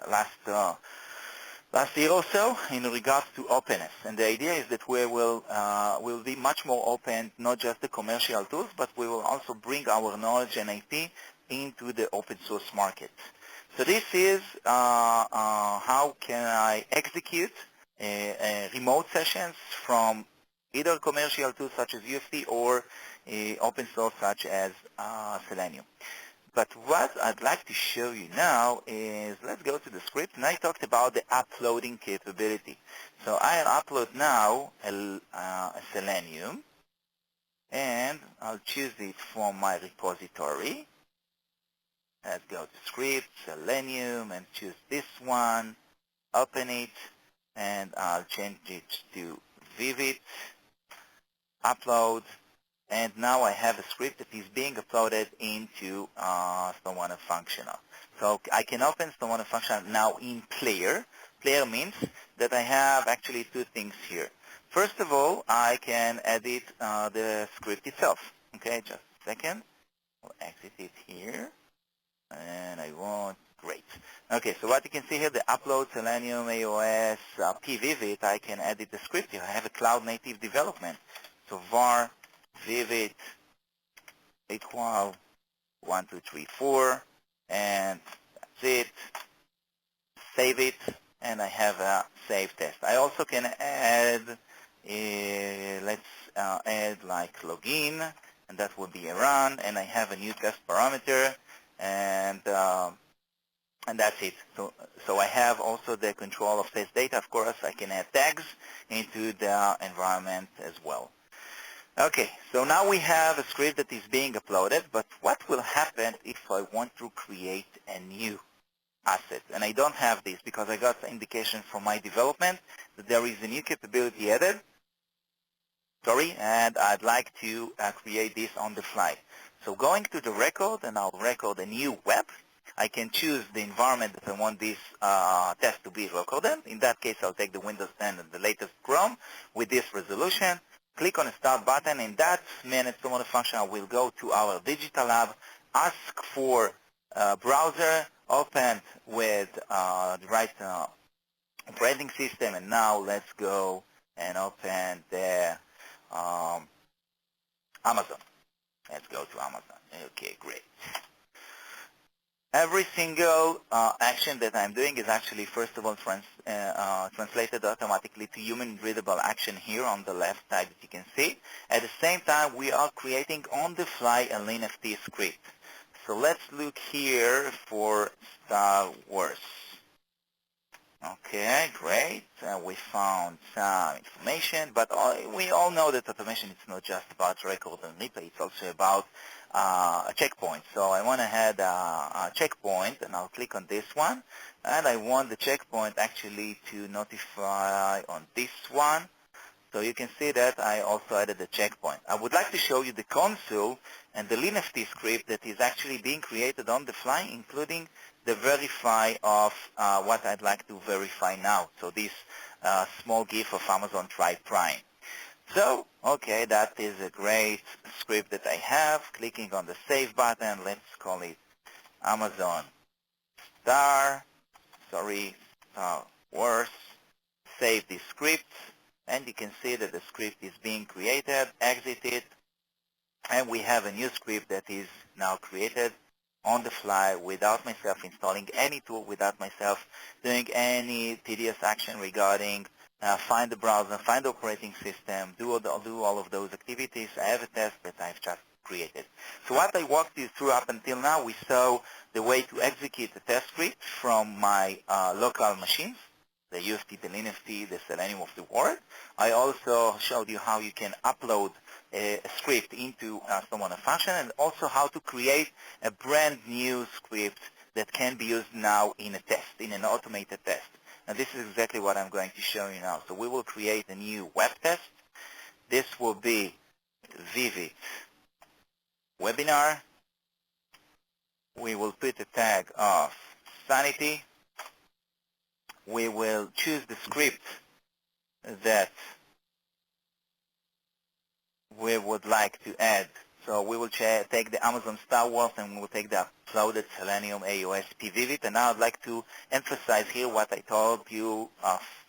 last year or so in regards to openness. And the idea is that we will be much more open, not just the commercial tools, but we will also bring our knowledge and IP into the open source market. So this is how can I execute remote sessions from either commercial tools such as UFT or open source such as Selenium. But what I'd like to show you now is, let's go to the script, and I talked about the uploading capability. So I'll upload now a Selenium, and I'll choose it from my repository. Let's go to script, Selenium, and choose this one, open it, and I'll change it to Vivid, upload. And now I have a script that is being uploaded into StormRunner Functional. So I can open StormRunner Functional now in Player. Player means that I have actually two things here. First of all, I can edit the script itself. Okay, just a second. I'll exit it here. And I want, great. Okay, so what you can see here, the upload Selenium, AOS, pVivid, I can edit the script here. I have a cloud native development. So var Vivid equal 1, 2, 3, 4, and that's it. Save it, and I have a save test. I also can add, let's add like login, and that will be a run, and I have a new test parameter, and that's it. So I have also the control of test data. Of course, I can add tags into the environment as well. Okay, so now we have a script that is being uploaded, but what will happen if I want to create a new asset? And I don't have this because I got indication from my development that there is a new capability added, and I'd like to create this on the fly. So going to the record, and I'll record a new web. I can choose the environment that I want this test to be recorded. In that case, I'll take the Windows 10 and the latest Chrome with this resolution. Click on the Start button. In that minute, StormRunner Functional will go to our digital lab, ask for a browser opened with the right operating system. And now let's go and open the Amazon. Let's go to Amazon. Okay, great. Every single action that I'm doing is actually, first of all, translated automatically to human-readable action here on the left side that you can see. At the same time, we are creating on the fly a LeanFT script. So let's look here for Star Wars. Okay, great. We found some information, but we all know that automation is not just about record and replay. It's also about a checkpoint. So I want to add a checkpoint, and I'll click on this one. And I want the checkpoint actually to notify on this one. So you can see that I also added a checkpoint. I would like to show you the console and the LeanFT script that is actually being created on the fly, including the verify of what I'd like to verify now. So this small GIF of Amazon Try Prime. So, okay, that is a great script that I have. Clicking on the Save button, let's call it Amazon Star Wars. Save this script. And you can see that the script is being created, exit it, and we have a new script that is now created on the fly without myself installing any tool, without myself doing any tedious action regarding find the browser, find the operating system, do all of those activities. I have a test that I've just created. So what I walked you through up until now, we saw the way to execute the test script from my local machines, the UFT, the LeanFT, the Selenium of the world. I also showed you how you can upload a script into StormRunner function, and also how to create a brand new script that can be used now in a test, in an automated test. And this is exactly what I'm going to show you now. So we will create a new web test. This will be Vivid Webinar. We will put a tag of sanity. We will choose the script that we would like to add. So we will take the Amazon Star Wars, and we will take the uploaded Selenium AOS PVivit. And now I'd like to emphasize here what I told you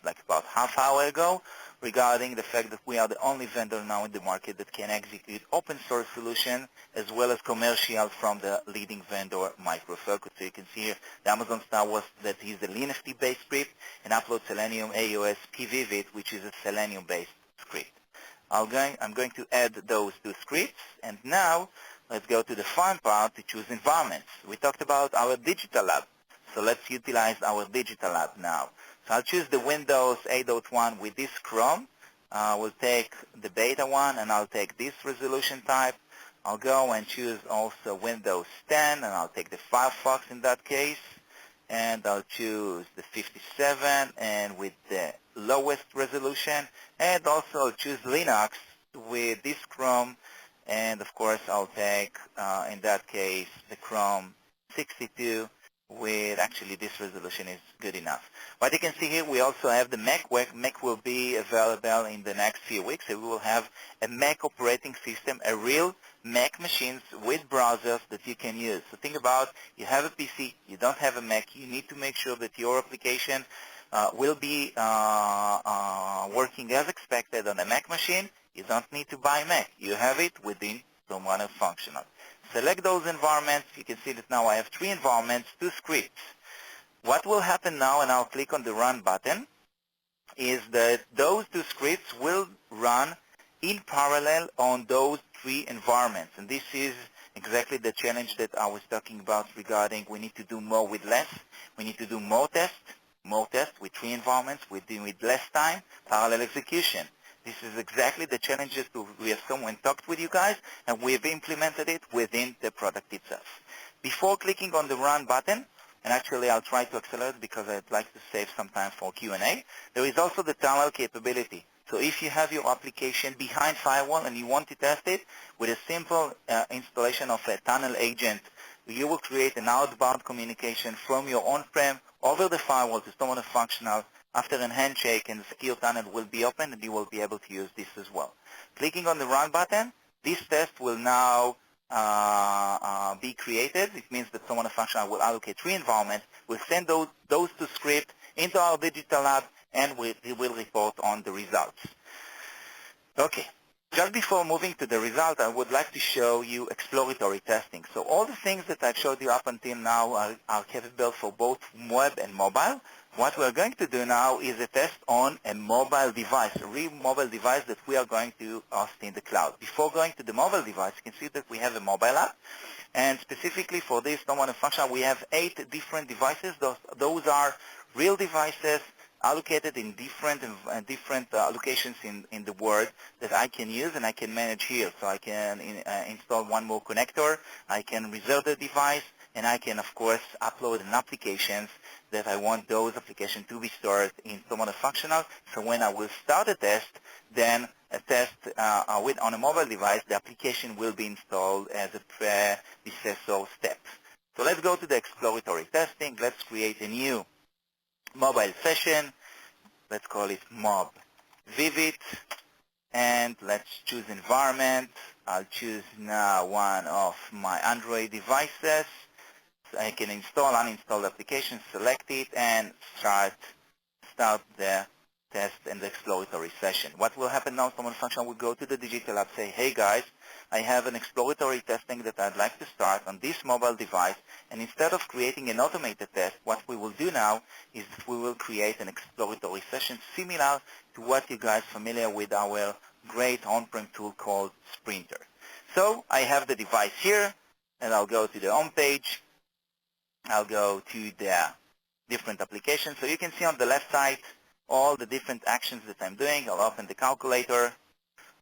like about half hour ago regarding the fact that we are the only vendor now in the market that can execute open source solution as well as commercial from the leading vendor Microfocus. So you can see here the Amazon Star Wars that is a LeanFT based script, and upload Selenium AOS PVivit, which is a Selenium based script. I'm going to add those two scripts, and now let's go to the fun part to choose environments. We talked about our digital lab, so let's utilize our digital lab now. So I'll choose the Windows 8.1 with this Chrome. We'll take the beta one, and I'll take this resolution type. I'll go and choose also Windows 10, and I'll take the Firefox in that case. And I'll choose the 57 and with the lowest resolution, and also I'll choose Linux with this Chrome, and of course I'll take in that case the Chrome 62 with actually this resolution is good enough. What you can see here, we also have the Mac. Mac will be available in the next few weeks, so we will have a Mac operating system, a real Mac machines with browsers that you can use. So think about, you have a PC, you don't have a Mac, you need to make sure that your application will be working as expected on a Mac machine. You don't need to buy Mac. You have it within StormRunner functional. Select those environments. You can see that now I have 3 environments, 2 scripts. What will happen now, and I'll click on the Run button, is that those 2 scripts will run in parallel on those 3 environments. And this is exactly the challenge that I was talking about regarding we need to do more with less. We need to do more tests with 3 environments, with less time, parallel execution. This is exactly the challenges we have someone talked with you guys, and we have implemented it within the product itself. Before clicking on the Run button, and actually I'll try to accelerate because I'd like to save some time for Q&A, there is also the tunnel capability. So if you have your application behind firewall and you want to test it, with a simple installation of a tunnel agent, you will create an outbound communication from your on-prem over the firewall to StormRunner functional. After a handshake, and the secure tunnel will be open, and you will be able to use this as well. Clicking on the Run button, this test will now be created. It means that StormRunner functional will allocate 3 environments. We'll send those 2 scripts into our digital lab, and we will report on the results. Okay, Just before moving to the result, I would like to show you exploratory testing. So all the things that I've showed you up until now are capable for both web and mobile. What we're going to do now is a test on a mobile device, a real mobile device that we are going to host in the cloud. Before going to the mobile device, you can see that we have a mobile app. And specifically for this StormRunner function, we have 8 different devices. Those are real devices allocated in different locations in the world that I can use and I can manage here. So I can install one more connector, I can reserve the device, and I can, of course, upload an applications that I want those applications to be stored in StormRunner functional. So when I will start a test, then a test on a mobile device, the application will be installed as a predecessor step. So let's go to the exploratory testing. Let's create a new mobile session. Let's call it mob vivid, and let's choose environment. I'll choose now one of my Android devices. So I can install, uninstall the application, select it, and start the test and the exploratory session. What will happen now, StormRunner function will go to the digital app, say, hey guys, I have an exploratory testing that I'd like to start on this mobile device, and instead of creating an automated test, what we will do now is that we will create an exploratory session similar to what you guys are familiar with our great on-prem tool called Sprinter. So I have the device here, and I'll go to the home page. I'll go to the different applications. So you can see on the left side all the different actions that I'm doing. I'll open the calculator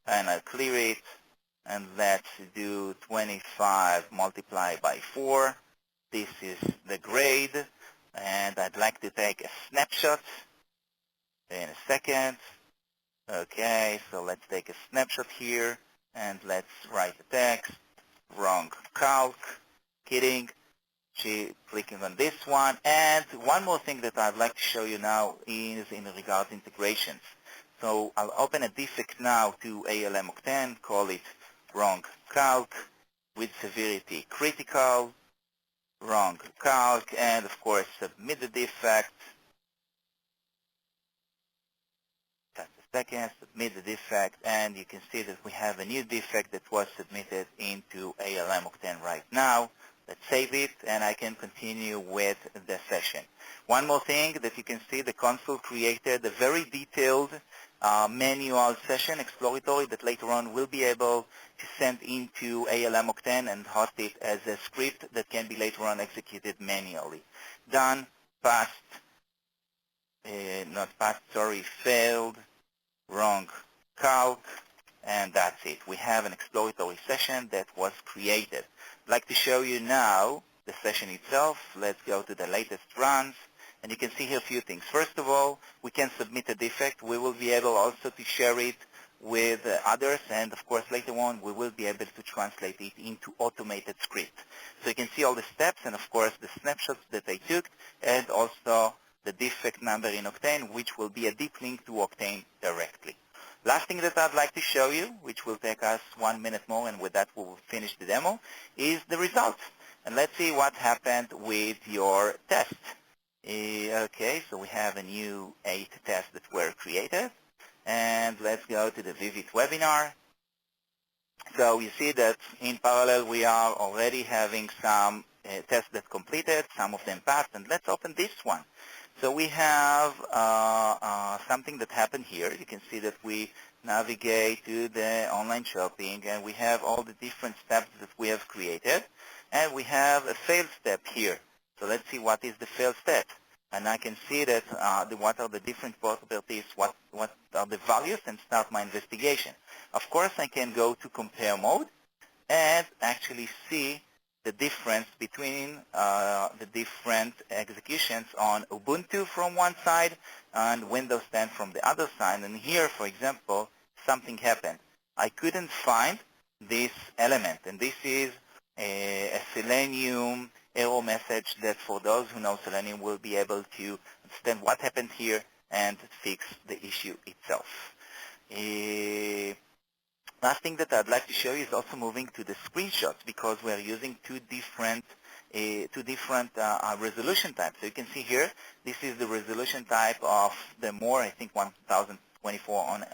and I'll clear it. And let's do 25 multiplied by 4. This is the grade. And I'd like to take a snapshot in a second. Okay, so let's take a snapshot here. And let's write the text. Wrong calc. Kidding. Clicking on this one. And one more thing that I'd like to show you now is in regard to integrations. So I'll open a defect now to ALM Octane, call it wrong calc, with severity critical, wrong calc, and of course submit the defect. Just a second, submit the defect, and you can see that we have a new defect that was submitted into ALM Octane right now. Let's save it, and I can continue with the session. One more thing that you can see, the console created a very detailed manual session, exploratory, that later on we'll be able to send into ALM Octane and host it as a script that can be later on executed manually. Done, passed, not passed, sorry, failed, wrong calc, and that's it. We have an exploratory session that was created. I'd like to show you now the session itself. Let's go to the latest runs, and you can see here a few things. First of all, we can submit a defect. We will be able also to share it with others, and of course later on we will be able to translate it into automated script. So you can see all the steps and of course the snapshots that I took, and also the defect number in Octane, which will be a deep link to Octane directly. Last thing that I'd like to show you, which will take us 1 minute more, and with that we will finish the demo, is the results. And let's see what happened with your test. Okay, so we have a new 8 tests that were created. And let's go to the Vivid webinar. So you see that in parallel we are already having some tests that completed, some of them passed, and let's open this one. So we have something that happened here. You can see that we navigate to the online shopping, and we have all the different steps that we have created, and we have a failed step here. So let's see what is the failed step. And I can see that what are the different properties, what are the values, and start my investigation. Of course, I can go to compare mode and actually see the difference between the different executions on Ubuntu from one side and Windows 10 from the other side. And here, for example, something happened. I couldn't find this element, and this is a Selenium error message that for those who know Selenium will be able to understand what happened here and fix the issue itself. Last thing that I'd like to show you is also moving to the screenshots, because we're using two different resolution types. So you can see here, this is the resolution type of the more, I think, 1000 24 on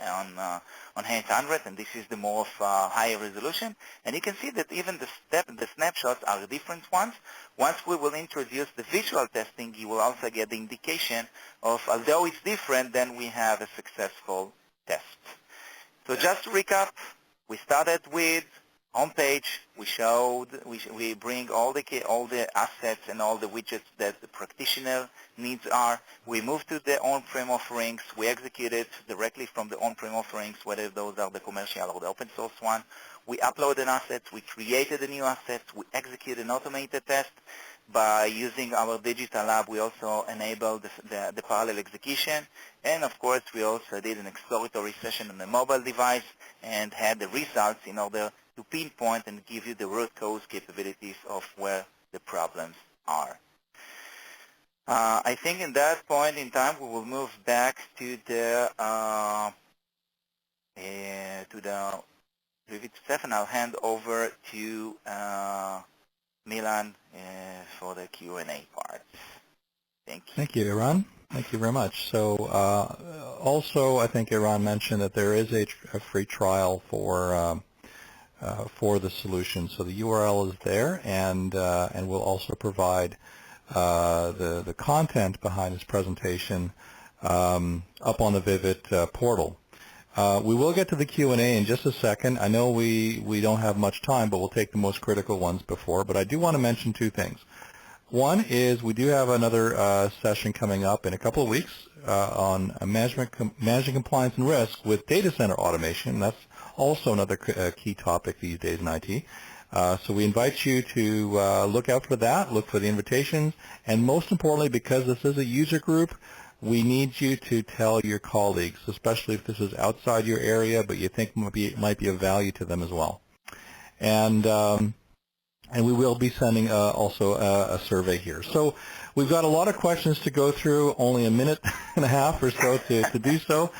800, and this is the more of higher resolution. And you can see that even the snapshots are different ones. Once we will introduce the visual testing, you will also get the indication of, although it's different, then we have a successful test. So just to recap, we started with homepage. We bring all the assets and all the widgets that the practitioner needs are. We move to the on-prem offerings. We execute it directly from the on-prem offerings, whether those are the commercial or the open source one. We upload an asset. We created a new asset. We execute an automated test. By using our digital lab, we also enabled the parallel execution. And of course, we also did an exploratory session on the mobile device and had the results in order to pinpoint and give you the root cause capabilities of where the problems are. I think in that point in time, we will move back to the review stuff, and I'll hand over to Milan for the Q&A part. Thank you. Thank you, Iran. Thank you very much. So also, I think Iran mentioned that there is a free trial for the solution. So the URL is there, and we'll also provide the content behind this presentation up on the Vivid portal. We will get to the Q&A in just a second. I know we don't have much time, but we'll take the most critical ones before. But I do want to mention two things. One is we do have another session coming up in a couple of weeks on managing compliance and risk with data center automation. That's also another key topic these days in IT. So we invite you to look out for that, look for the invitations, and most importantly, because this is a user group, we need you to tell your colleagues, especially if this is outside your area, but you think might be of value to them as well. And we will be sending also a survey here. So we've got a lot of questions to go through, only a minute and a half or so to do so.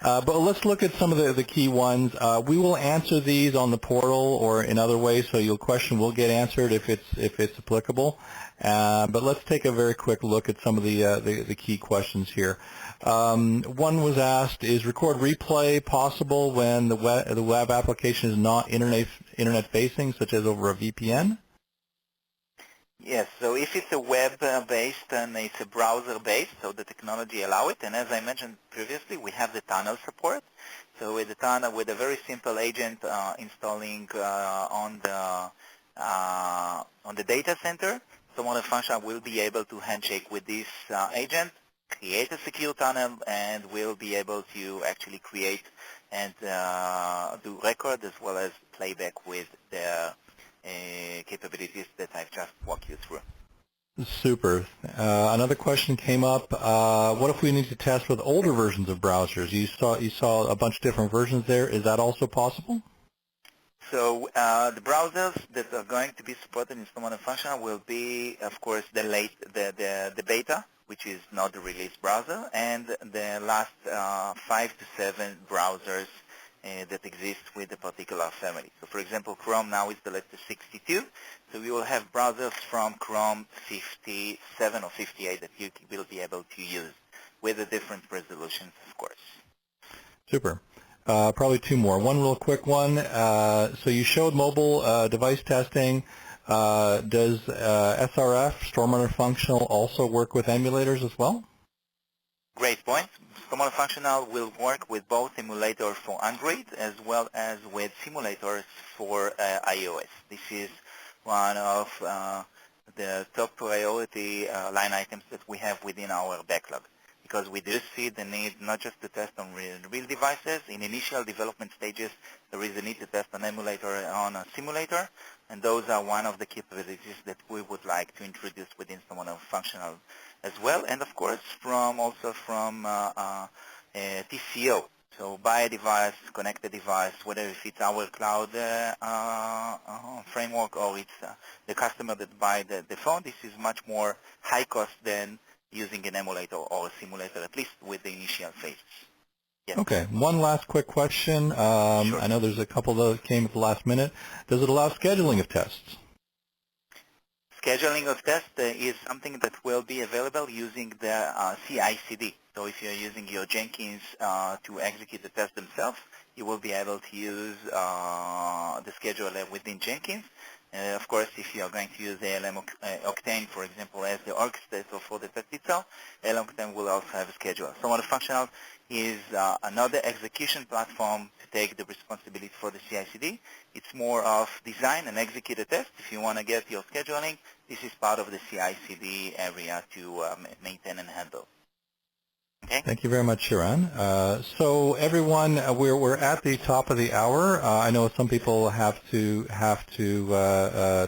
But let's look at some of the key ones. We will answer these on the portal or in other ways, so your question will get answered if it's applicable. But let's take a very quick look at some of the key questions here. One was asked: is record replay possible when the web application is not internet facing, such as over a VPN? Yes, so if it's a web-based and it's a browser-based, so the technology allows it. And as I mentioned previously, we have the tunnel support. So with the tunnel, with a very simple agent installing on the data center, someone a function will be able to handshake with this agent, create a secure tunnel, and will be able to actually create and do record as well as playback with the capabilities that I've just walked you through. Super. Another question came up. What if we need to test with older versions of browsers? You saw a bunch of different versions there. Is that also possible? So the browsers that are going to be supported in StormRunner Functional will be, of course, the beta, which is not the release browser, and the last 5 to 7 browsers that exist with a particular family. So, for example, Chrome now is the latest 62, so we will have browsers from Chrome 57 or 58 that you will be able to use with the different resolutions, of course. Super. Probably two more. One real quick one. So you showed mobile device testing. Does SRF, StormRunner Functional, also work with emulators as well? Great point. StormRunner Functional will work with both emulators for Android as well as with simulators for iOS. This is one of the top priority line items that we have within our backlog, because we do see the need not just to test on real devices. In initial development stages, there is a need to test an emulator on a simulator, and those are one of the capabilities that we would like to introduce within StormRunner Functional as well, and of course from TCO. So buy a device, connect a device, whether if it's our cloud framework or it's the customer that buy the phone. This is much more high cost than using an emulator or a simulator, at least with the initial phases. Yes. Okay, one last quick question. Sure. I know there's a couple that came at the last minute. Does it allow scheduling of tests? Scheduling of tests is something that will be available using the CI/CD. So if you're using your Jenkins to execute the test themselves, you will be able to use the scheduler within Jenkins. Of course, if you are going to use ALM Octane, for example, as the orchestrator for the test itself, ALM Octane will also have a scheduler. So StormRunner Functional is another execution platform to take the responsibility for the CI/CD. It's more of design and execute a test. If you want to get your scheduling, this is part of the CI/CD area to maintain and handle. Okay. Thank you very much, Shiran. So everyone, we're at the top of the hour. I know some people have to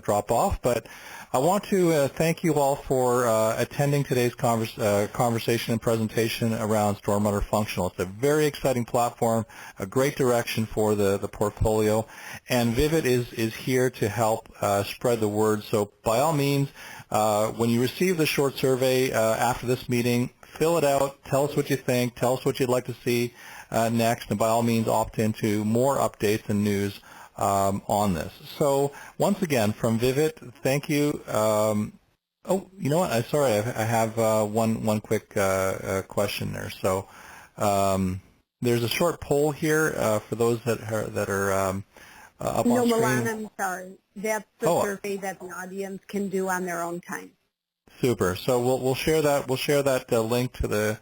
drop off, but I want to thank you all for attending today's conversation and presentation around StormRunner Functional. It's a very exciting platform, a great direction for the portfolio, and Vivid is here to help spread the word. So by all means, when you receive the short survey after this meeting, fill it out, tell us what you think, tell us what you'd like to see next, and by all means opt into more updates and news on this. So once again, from Vivid, thank you. Oh, you know what? Sorry, I have one quick question there. So there's a short poll here for those that are up on screen. No, Milan, I'm sorry. That's the survey that the audience can do on their own time. Super. So we'll share that. We'll share that link to